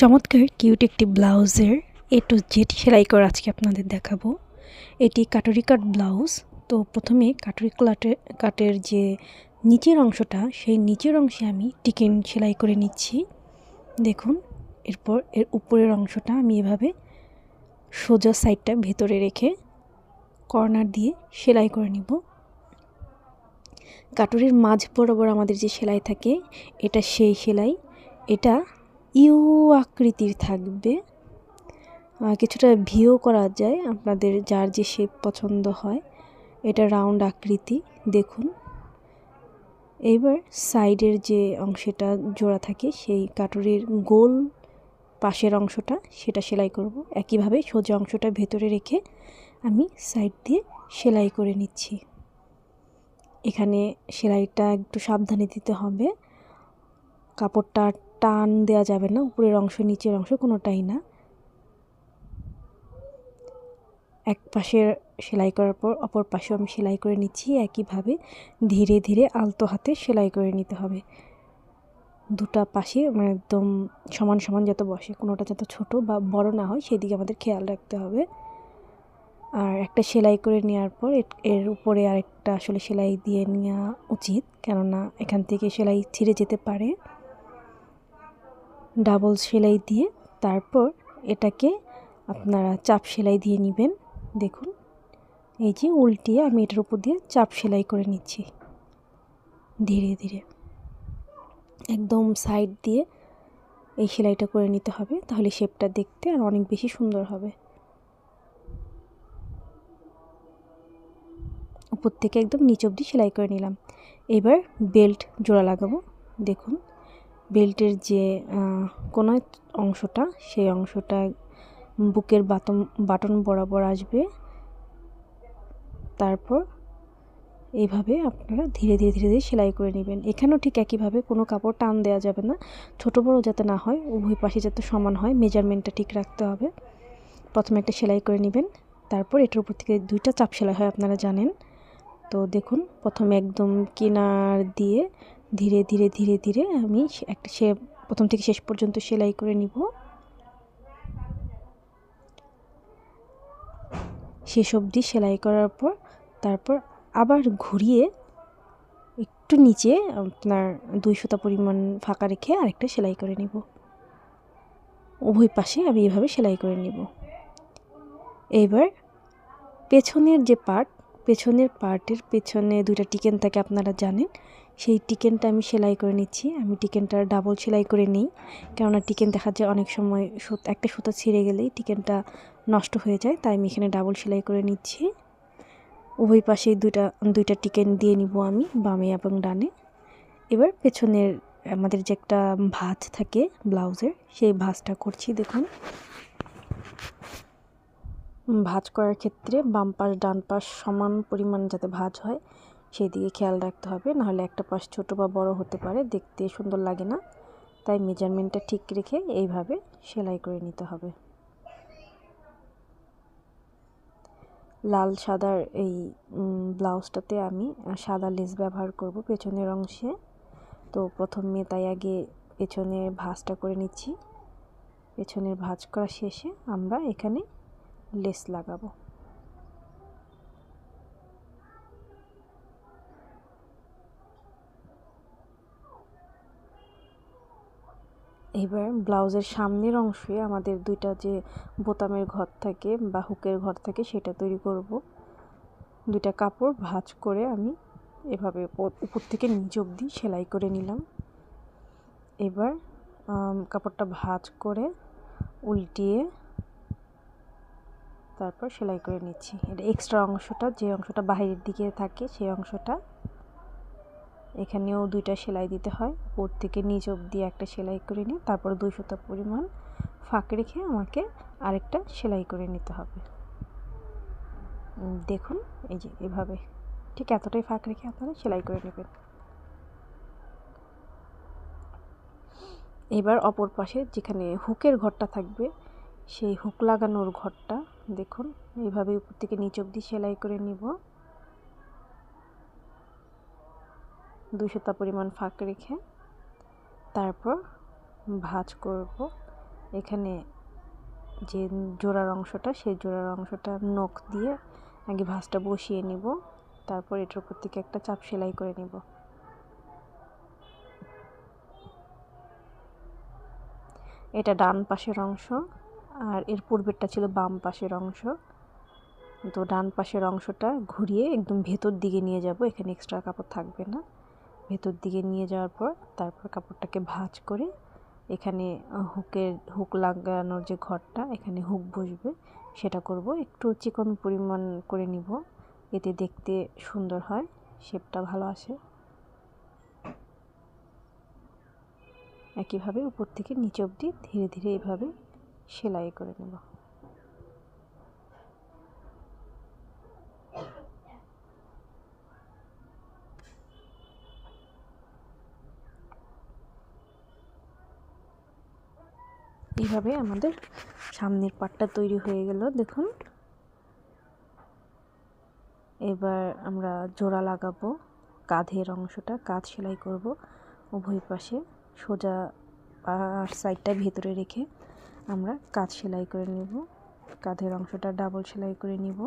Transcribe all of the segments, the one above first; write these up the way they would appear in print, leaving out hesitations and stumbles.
চমৎকার কিউট একটি ব্লাউজের এ টু জেড সেলাই করা আজকে আপনাদের দেখাবো। এটি কাটরি কাট ব্লাউজ। তো প্রথমে কাটরি কাটের যে নিচের অংশটা, সেই নিচের অংশে আমি টিকেন সেলাই করে নিচ্ছি। দেখুন, এরপর এর উপরের অংশটা আমি এভাবে সোজা সাইডটা ভেতরে রেখে কর্নার দিয়ে সেলাই করে নিব। কাটরির মাঝ বরাবর আমাদের যে সেলাই থাকে, এটা সেই সেলাই। এটা ইউ আকৃতির থাকবে, কিছুটা ভিও করা যায়, আপনাদের যার যে শেপ পছন্দ হয়। এটা রাউন্ড আকৃতি। দেখুন, এবার সাইডের যে অংশটা জোড়া থাকে, সেই কাটুরির গোল পাশের অংশটা সেটা সেলাই করব। একইভাবে সোজা অংশটা ভেতরে রেখে আমি সাইড দিয়ে সেলাই করে নিচ্ছি। এখানে সেলাইটা একটু সাবধানে দিতে হবে, কাপড়টা টান দেওয়া যাবে না, উপরের অংশ নিচের অংশ কোনোটাই না। এক পাশে সেলাই করার পর অপর পাশেও আমি সেলাই করে নিচ্ছি। একইভাবে ধীরে ধীরে আলতো হাতে সেলাই করে নিতে হবে। দুটা পাশে একদম সমান সমান যাতে বসে, কোনোটা যাতে ছোট বা বড় না হয় সেদিকে আমাদের খেয়াল রাখতে হবে। আর একটা সেলাই করে নেওয়ার পর এর উপরে আরেকটা আসলে সেলাই দিয়ে নেওয়া উচিত, কেননা এখান থেকে সেলাই ছিঁড়ে যেতে পারে। ডাবল সেলাই দিয়ে তারপর এটাকে আপনারা চাপ সেলাই দিয়ে নেবেন। দেখুন, এই যে উল্টিয়ে আমি এটার উপর দিয়ে চাপ সেলাই করে নিচ্ছি ধীরে ধীরে। একদম সাইড দিয়ে এই সেলাইটা করে নিতে হবে, তাহলে শেপটা দেখতে আর অনেক বেশি সুন্দর হবে। উপর থেকে একদম নিচ অবধি সেলাই করে নিলাম। এবার বেল্ট জোড়া লাগাবো। দেখুন, বেল্টের যে কোনার অংশটা, সেই অংশটা বুকের বাটন বরাবর আসবে। তারপর এইভাবে আপনারা ধীরে ধীরে ধীরে ধীরে সেলাই করে নেবেন। এখানেও ঠিক একইভাবে কোনো কাপড় টান দেওয়া যাবে না, ছোট বড় যাতে না হয়, উভয় পাশে যাতে সমান হয়, মেজারমেন্টটা ঠিক রাখতে হবে। প্রথমে একটা সেলাই করে নেবেন, তারপর এটার উপর থেকে দুইটা চাপ সেলাই হয়, আপনারা জানেন। তো দেখুন, প্রথমে একদম কিনার দিয়ে ধীরে ধীরে ধীরে ধীরে আমি একটা প্রথম থেকে শেষ পর্যন্ত সেলাই করে নিব। শেষ অবধি সেলাই করার পর তারপর আবার ঘুরিয়ে একটু নিচে আপনার 2 সুতা পরিমাণ ফাঁকা রেখে আরেকটা সেলাই করে নিব। উভয় পাশে আমি এভাবে সেলাই করে নিব। এবার পেছনের যে পেছনের পার্টের পেছনে দুইটা টিকেন থাকে, আপনারা জানেন। সেই টিকেনটা আমি সেলাই করে নিচ্ছি। আমি টিকেনটা ডাবল সেলাই করে নিই, কেননা টিকেন দেখা যায় অনেক সময় একটা সুতা ছিঁড়ে গেলেই টিকেনটা নষ্ট হয়ে যায়, তাই আমি এখানে ডাবল সেলাই করে নিচ্ছি। উভয় পাশে দুইটা টিকেন দিয়ে নিব আমি, বামে এবং ডানে। এবার পেছনের আমাদের যে একটা ভাঁজ থাকে ব্লাউজের, সেই ভাঁজটা করছি। দেখুন, ভাঁজ করার ক্ষেত্রে বাম পাশ ডান পাশ সমান পরিমাণ যাতে ভাঁজ হয় সেই দিকে খেয়াল রাখতে হবে, নাহলে একটা পাশ ছোট বা বড় হতে পারে, দেখতে সুন্দর লাগে না। তাই মেজারমেন্টটা ঠিক রেখে এইভাবে সেলাই করে নিতে হবে। লাল সাদার এই ব্লাউজটাতে আমি সাদা লেস ব্যবহার করব পেছনের অংশে। তো প্রথমে তাই আগে পেছনের ভাঁজটা করে নিচ্ছি। পেছনের ভাঁজ করা শেষে আমরা এখানে লেস লাগাবো। এবার ব্লাউজের সামনের অংশে আমাদের দুইটা যে বোতামের ঘর থাকে বা হুকের ঘর থাকে, সেটা তৈরি করব। দুইটা কাপড় ভাঁজ করে আমি এভাবে উপর থেকে নিচ অবধি সেলাই করে নিলাম। এবার কাপড়টা ভাঁজ করে উল্টিয়ে তারপর সেলাই করে নিচ্ছি। এটা এক্সট্রা অংশটা, যে অংশটা বাহিরের দিকে থাকে, সেই অংশটা এখানেও দুইটা সেলাই দিতে হয়। উপর থেকে নিচ অবধি একটা সেলাই করে নিয়ে তারপর 2 সুতা পরিমাণ ফাঁক রেখে আমাকে আরেকটা সেলাই করে নিতে হবে। দেখুন, এই যে এভাবে ঠিক এতটাই ফাঁক রেখে আপনারা সেলাই করে নেবেন। এবার অপর পাশে যেখানে হুকের ঘরটা থাকবে, সেই হুক লাগানোর ঘরটা দেখুন এইভাবে উপর থেকে নিচ অবধি সেলাই করে নিব। 2 সুতা পরিমাণ ফাঁক রেখে তারপর ভাঁজ করব। এখানে যে জোড়ার অংশটা, সেই জোড়ার অংশটা নখ দিয়ে আগে ভাঁজটা বসিয়ে নিব, তারপর এটার উপর থেকে একটা চাপ সেলাই করে নিব। এটা ডান পাশের অংশ, আর এর পূর্বেরটা ছিল বাম পাশের অংশ। তো ডান পাশের অংশটা ঘুরিয়ে একদম ভেতর দিকে নিয়ে যাব, এখানে এক্সট্রা কাপড় থাকবে না। ভেতর দিকে নিয়ে যাওয়ার পর তারপর কাপড়টাকে ভাঁজ করে এখানে হুক লাগানোর যে ঘরটা, এখানে হুক বসবে, সেটা করব। একটু চিকন পরিমাণ করে নিব, এতে দেখতে সুন্দর হয়, শেপটা ভালো আসে। একইভাবে উপর থেকে নিচে অবধি ধীরে ধীরে এভাবে সেলাই করে নেব। এইভাবে আমাদের সামনের পাটটা তৈরি হয়ে গেল, দেখুন। এবার আমরা জোড়া লাগাবো, কাঁধের অংশটা কাঁধ সেলাই করব উভয় পাশে, সোজা সাইডটা ভেতরে রেখে আমরা কাঁধ সেলাই করে নিব। কাঁধের অংশটা ডাবল সেলাই করে নিব।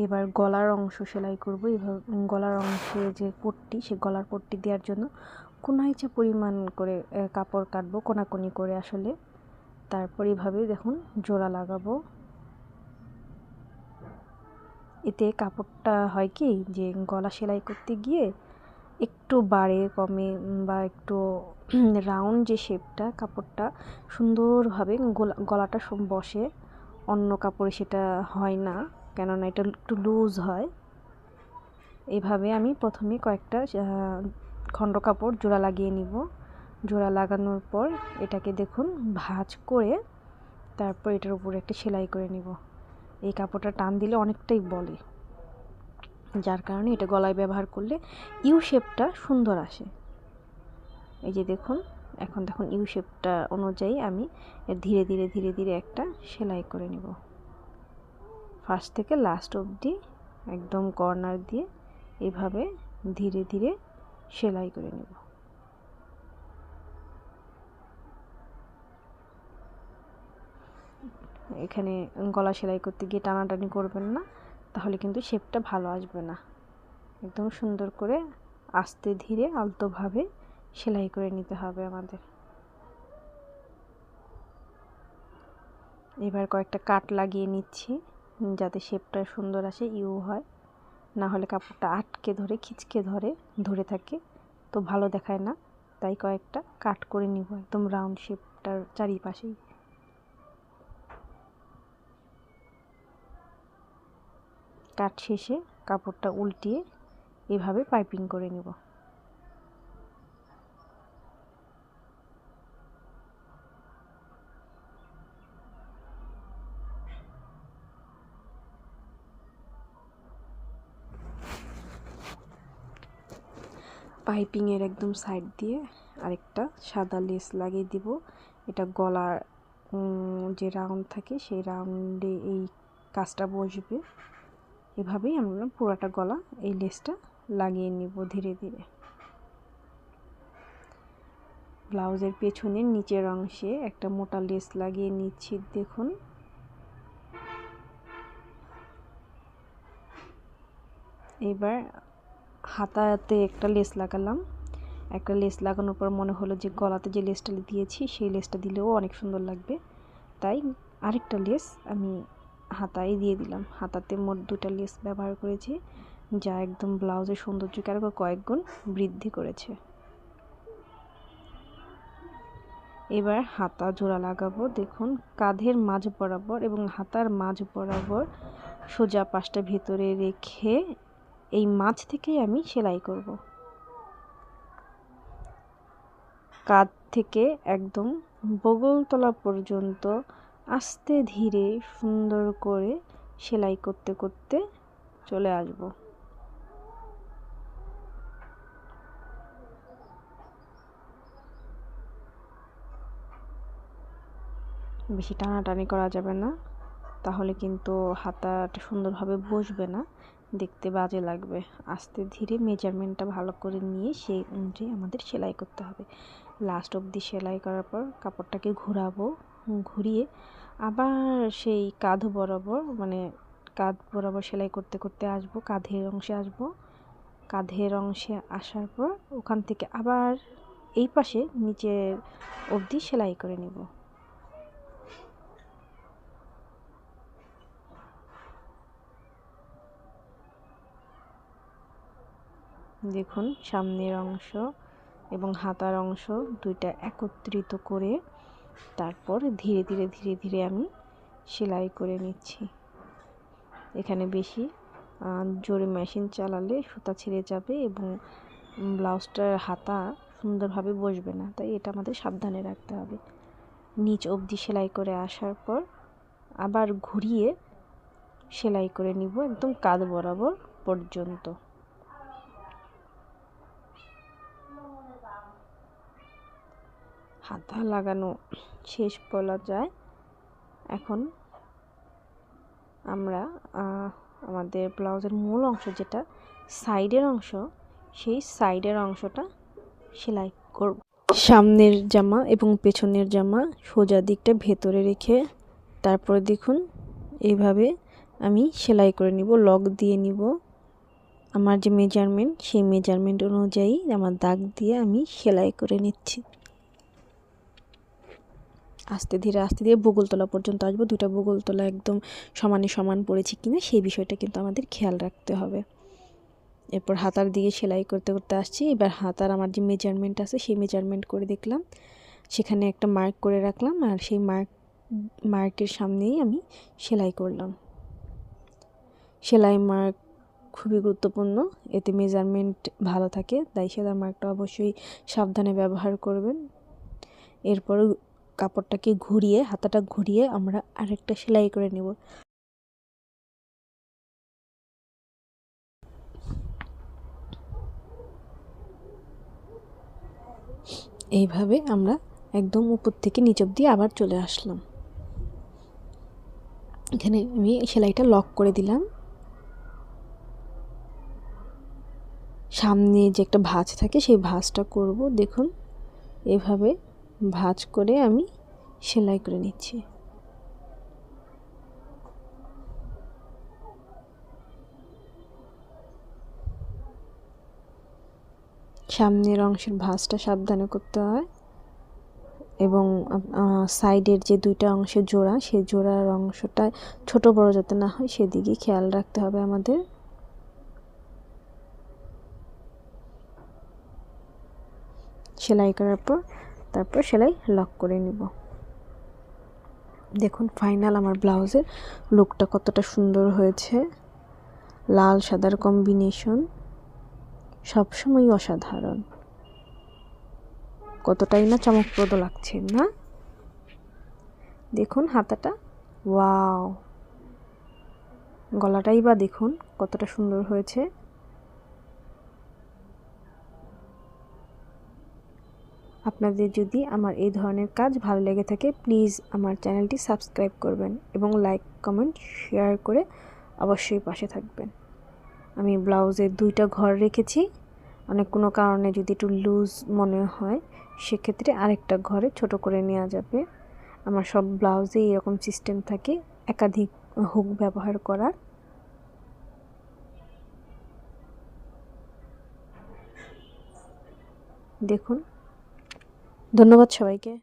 এবার গলার অংশ সেলাই করব। এভাবে গলার অংশে যে পট্টি, সে গলার পট্টি দেওয়ার জন্য কোনা ইচ্ছা পরিমাণ করে কাপড় কাটবো, কোনাকুনি করে আসলে। তারপর এভাবে দেখুন জোড়া লাগাবো। এতে কাপড়টা হয় কি, যে গলা সেলাই করতে গিয়ে একটু বাড়ে কমে বা একটু রাউন্ড যে শেপটা, কাপড়টা সুন্দরভাবে গলাটা বসে, অন্য কাপড়ে সেটা হয় না, কেননা এটা একটু লুজ হয়। এভাবে আমি প্রথমে কয়েকটা খণ্ড কাপড় জোড়া লাগিয়ে নিব। জোড়া লাগানোর পর এটাকে দেখুন ভাঁজ করে তারপর এটার উপরে একটা সেলাই করে নিব। এই কাপড়টা টান দিলে অনেকটাই বলে, যার কারণে এটা গলায় ব্যবহার করলে ইউ শেপটা সুন্দর আসে। এই যে দেখুন, এখন দেখুন ইউ শেপটা অনুযায়ী আমি ধীরে ধীরে ধীরে ধীরে একটা সেলাই করে নিব, ফার্স্ট থেকে লাস্ট অবধি একদম কর্নার দিয়ে এভাবে ধীরে ধীরে সেলাই করে নেব। এখানে গলা সেলাই করতে গিয়ে টানাটানি করবেন না, তাহলে কিন্তু শেপটা ভালো আসবে না। একদম সুন্দর করে আস্তে ধীরে আলতোভাবে সেলাই করে নিতে হবে আমাদের। এবার কয়েকটা কাট লাগিয়ে নিচ্ছি, যাতে শেপটা সুন্দর আসে, ইউ হয়। না হলে কাপড়টা আটকে ধরে, খিচকে ধরে থাকে, তো ভালো দেখায় না। তাই কয়েকটা কাট করে নিব একদম রাউন্ড শেপটার চারিপাশেই। কাট শেষে কাপড়টা উল্টিয়ে এভাবে পাইপিং করে নেব। পাইপিংয়ের একদম সাইড দিয়ে আরেকটা সাদা লেস লাগিয়ে দিব। এটা গলার যে রাউন্ড থাকে সেই রাউন্ডে এই কাজটা বসবে। এভাবেই আমরা পুরোটা গলা এই লেসটা লাগিয়ে নিব ধীরে ধীরে। ব্লাউজের পেছনের নিচের অংশে একটা মোটা লেস লাগিয়ে নিচ্ছি, দেখুন। এবার হাতাতে একটা লেস লাগালাম। একটা লেস লাগানোর পর মনে হলো যে গলাতে যে লেসটা দিয়েছি সেই লেসটা দিলেও অনেক সুন্দর লাগবে, তাই আরেকটা লেস আমি হাতায় দিয়ে দিলাম। হাতাতে মোট 2টা লেস ব্যবহার করেছি, যা একদম ব্লাউজের সৌন্দর্যকে আরও কয়েক গুণ বৃদ্ধি করেছে। এবার হাতা জোড়া লাগাবো। দেখুন, কাঁধের মাঝ বরাবর এবং হাতার মাঝ বরাবর সোজা পাশটা ভেতরে রেখে এই মাঝ থেকেই আমি সেলাই করব। কাঁধ থেকে একদম বগলতলা পর্যন্ত আস্তে ধীরে সুন্দর করে সেলাই করতে করতে চলে আসব। বেশি টানাটানি করা যাবে না, তাহলে কিন্তু হাতাটা সুন্দরভাবে বসবে না, দেখতে বাজে লাগবে। আস্তে ধীরে মেজারমেন্টটা ভালো করে নিয়ে সেই অনুযায়ী আমাদের সেলাই করতে হবে। লাস্ট অবধি সেলাই করার পর কাপড়টাকে ঘোরাবো, ঘুরিয়ে আবার সেই কাঁধ বরাবর মানে কাঁধ বরাবর সেলাই করতে করতে আসবো, কাঁধের অংশে আসবো। কাঁধের অংশে আসার পর ওখান থেকে আবার এই পাশে নিচের অবধি সেলাই করে নিব। দেখুন সামনের অংশ এবং হাতার অংশ দুইটা একত্রিত করে তারপর ধীরে ধীরে ধীরে ধীরে আমি সেলাই করে নিচ্ছি। এখানে বেশি জোরে মেশিন চালালে সুতা ছিঁড়ে যাবে এবং ব্লাউজটার হাতা সুন্দরভাবে বসবে না, তাই এটা আমাদের সাবধানে রাখতে হবে। নিচ অবধি সেলাই করে আসার পর আবার ঘুরিয়ে সেলাই করে নিব একদম কাঁধ বরাবর পর্যন্ত। হাতা লাগানো শেষ বলা যায়। এখন আমরা আমাদের ব্লাউজের মূল অংশ যেটা সাইডের অংশ, সেই সাইডের অংশটা সেলাই করব। সামনের জামা এবং পেছনের জামা সোজা দিকটা ভেতরে রেখে তারপরে দেখুন এইভাবে আমি সেলাই করে নিব, লক দিয়ে নিব। আমার যে মেজারমেন্ট সেই মেজারমেন্ট অনুযায়ী আমার দাগ দিয়ে আমি সেলাই করে নিচ্ছি। আস্তে ধীরে বগলতলা পর্যন্ত আসবো। দুটা বগলতলা একদম সমানে সমান পড়েছে কিনা সেই বিষয়টা কিন্তু আমাদের খেয়াল রাখতে হবে। এরপর হাতার দিকে সেলাই করতে করতে আসছি। এবার হাতার আমার যে মেজারমেন্ট আছে সেই মেজারমেন্ট করে দেখলাম, সেখানে একটা মার্ক করে রাখলাম আর সেই মার্কের সামনেই আমি সেলাই করলাম। সেলাই মার্ক খুবই গুরুত্বপূর্ণ, এতে মেজারমেন্ট ভালো থাকে, তাই সেলাই মার্কটা অবশ্যই সাবধানে ব্যবহার করবেন। এরপর কাপড়টাকে ঘুরিয়ে হাতাটা ঘুরিয়ে আমরা আরেকটা সেলাই করে নেব। এইভাবে আমরা একদম উপর থেকে নিচ অবধি আবার চলে আসলাম। এখানে আমি সেলাইটা লক করে দিলাম। সামনে যে একটা ভাঁজ থাকে সেই ভাঁজটা করব। দেখুন এভাবে ভাঁজ করে আমি সেলাই করে নিচ্ছি। সামনের অংশের ভাঁজটা সাবধানে করতে হয় এবং সাইডের যে দুইটা অংশের জোড়া সেই জোড়ার অংশটা ছোট বড় যাতে না হয় সেদিকে খেয়াল রাখতে হবে আমাদের। সেলাই করার পর তারপর সেলাই লক করে নিব। দেখুন ফাইনাল আমার ব্লাউজের লুকটা কতটা সুন্দর হয়েছে। লাল সাদার কম্বিনেশন সবসময় অসাধারণ, কতটাই না চমকপ্রদ লাগছে না? দেখুন হাতাটা, ওয়াও, গলাটাই বা দেখুন কতটা সুন্দর হয়েছে। আপনাদের যদি আমার এই ধরনের কাজ ভালো লেগে থাকে প্লিজ আমার চ্যানেলটি সাবস্ক্রাইব করবেন এবং লাইক কমেন্ট শেয়ার করে অবশ্যই পাশে থাকবেন। আমি ব্লাউজের দুইটা ঘর রেখেছি, অনেক কোনো কারণে যদি একটু লুজ মনে হয় সেক্ষেত্রে আরেকটা ঘরে ছোট করে নেওয়া যাবে। আমার সব ব্লাউজে এরকম সিস্টেম থাকে, একাধিক হুক ব্যবহার করার। দেখুন, ধন্যবাদ সবাইকে।